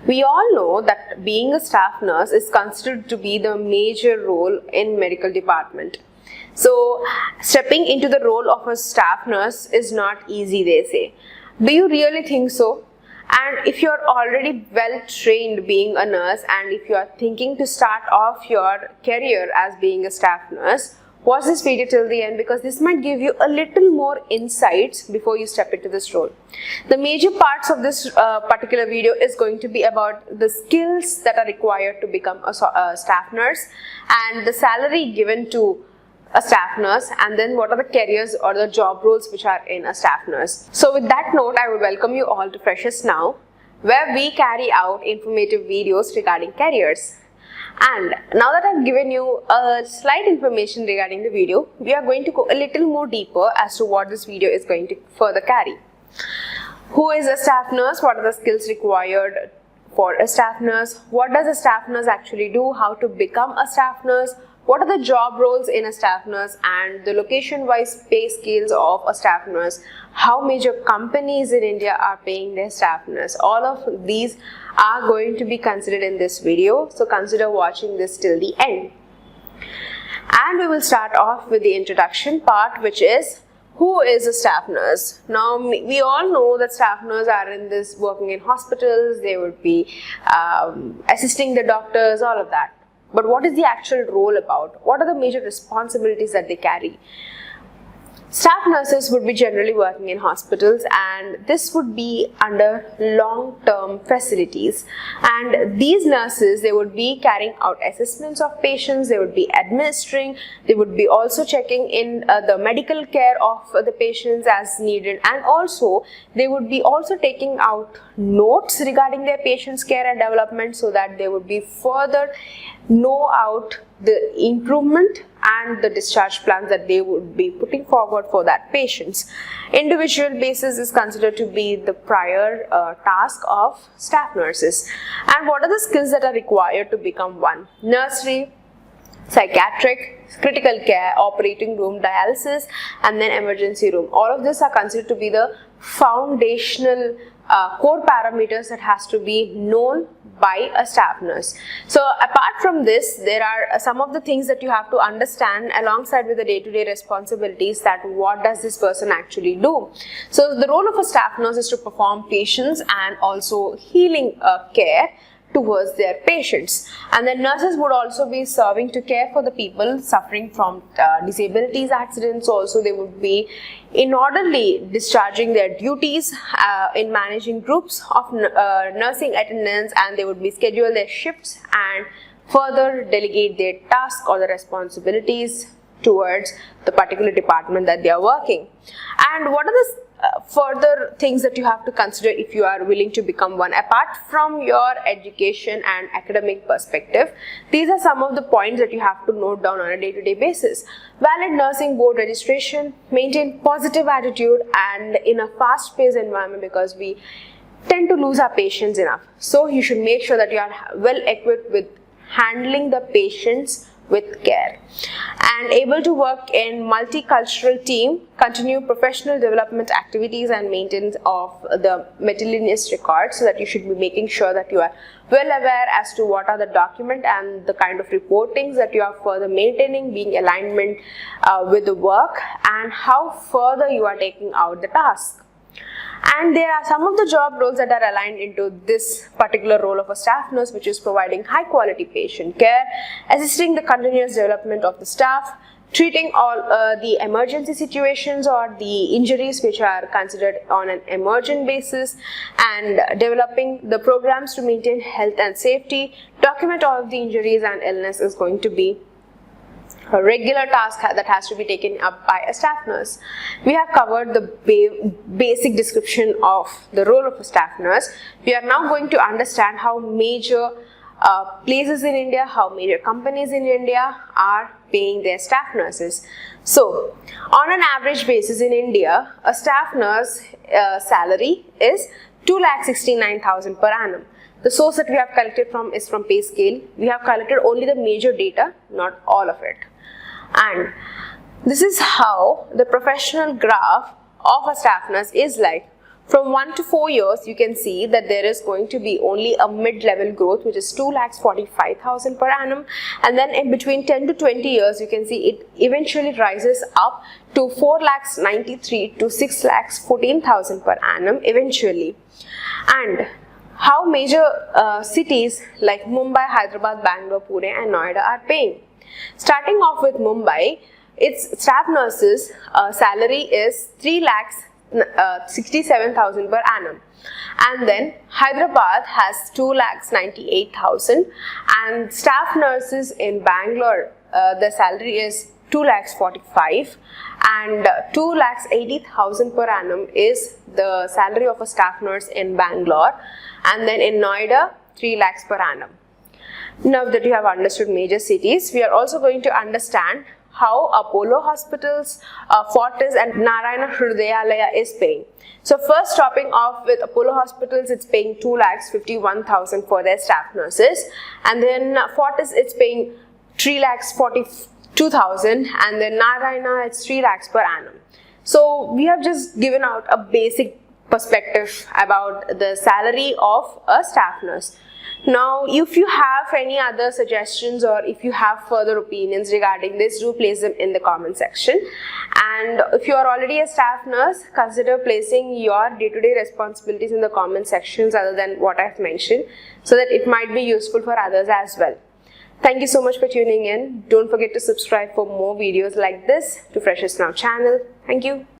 We all know that being a staff nurse is considered to be the major role in medical department. So stepping into the role of a staff nurse is not easy, they say. Do you really think so? And if you're already well trained being a nurse, and if you are thinking to start off your career as being a staff nurse, watch this video till the end, because this might give you a little more insights before you step into this role. The major parts of this particular video is going to be about the skills that are required to become a staff nurse, and the salary given to a staff nurse, and then what are the careers or the job roles which are in a staff nurse. So with that note, I would welcome you all to Freshers Now, where we carry out informative videos regarding careers. And now that I've given you a slight information regarding the video, we are going to go a little more deeper as to what this video is going to further carry. Who is a staff nurse? What are the skills required for a staff nurse? What does a staff nurse actually do? How to become a staff nurse? What are the job roles in a staff nurse, and the location-wise pay scales of a staff nurse? How major companies in India are paying their staff nurse? All of these are going to be considered in this video, so consider watching this till the end. And we will start off with the introduction part, which is who is a staff nurse? Now, we all know that staff nurses are in this working in hospitals. They would be assisting the doctors, all of that. But what is the actual role about? What are the major responsibilities that they carry? Staff nurses would be generally working in hospitals, and this would be under long-term facilities. And these nurses, they would be carrying out assessments of patients, they would be administering, they would be also checking in the medical care of the patients as needed, and also they would be also taking out notes regarding their patients' care and development, so that they would be further know out the improvement and the discharge plans that they would be putting forward for that patients. Individual basis is considered to be the prior task of staff nurses. And what are the skills that are required to become one? Nursery, psychiatric, critical care, operating room, dialysis, and then emergency room. All of this are considered to be the foundational core parameters that has to be known by a staff nurse. So apart from this, there are some of the things that you have to understand alongside with the day-to-day responsibilities, that what does this person actually do. So the role of a staff nurse is to perform patients and also healing care towards their patients. And then nurses would also be serving to care for the people suffering from disabilities, accidents. Also, they would be in orderly discharging their duties in managing groups of nursing attendants, and they would be schedule their shifts and further delegate their tasks or the responsibilities towards the particular department that they are working. And what are the further things that you have to consider if you are willing to become one? Apart from your education and academic perspective, these are some of the points that you have to note down on a day-to-day basis. Valid nursing board registration, maintain positive attitude, and in a fast-paced environment, because we tend to lose our patience enough. So you should make sure that you are well equipped with handling the patients with care, and able to work in multicultural team, continue professional development activities, and maintenance of the miscellaneous records, so that you should be making sure that you are well aware as to what are the document and the kind of reportings that you are further maintaining, being alignment with the work, and how further you are taking out the task. And there are some of the job roles that are aligned into this particular role of a staff nurse, which is providing high quality patient care, assisting the continuous development of the staff, treating all the emergency situations or the injuries which are considered on an emergent basis, and developing the programs to maintain health and safety, document all of the injuries and illness is going to be a regular task that has to be taken up by a staff nurse. We have covered the basic description of the role of a staff nurse. We are now going to understand how major places in India, how major companies in India are paying their staff nurses. So, on an average basis in India, a staff nurse salary is 2,69,000 per annum. The source that we have collected from is from pay scale. We have collected only the major data, not all of it. And this is how the professional graph of a staff nurse is like. From 1 to 4 years, you can see that there is going to be only a mid-level growth, which is 2,45,000 per annum, and then in between 10 to 20 years, you can see it eventually rises up to 4,93,000 to 6,14,000 per annum eventually. And how major cities like Mumbai, Hyderabad, Bangalore, Pune and Noida are paying. Starting off with Mumbai, its staff nurses salary is 3,67,000 per annum, and then Hyderabad has 2,98,000, and staff nurses in Bangalore the salary is 2,45,000 and 2,80,000 per annum is the salary of a staff nurse in Bangalore, and then in Noida 3 lakhs per annum. Now that you have understood major cities, we are also going to understand how Apollo Hospitals, Fortis and Narayana Hrudayalaya is paying. So first, topping off with Apollo Hospitals, it's paying 2,51,000 for their staff nurses, and then Fortis it's paying 3,42,000, and then Narayana it's 3 lakhs per annum. So we have just given out a basic perspective about the salary of a staff nurse. Now, if you have any other suggestions or if you have further opinions regarding this, do place them in the comment section. And if you are already a staff nurse, consider placing your day-to-day responsibilities in the comment sections other than what I have mentioned, so that it might be useful for others as well. Thank you so much for tuning in. Don't forget to subscribe for more videos like this to Freshers Now channel. Thank you.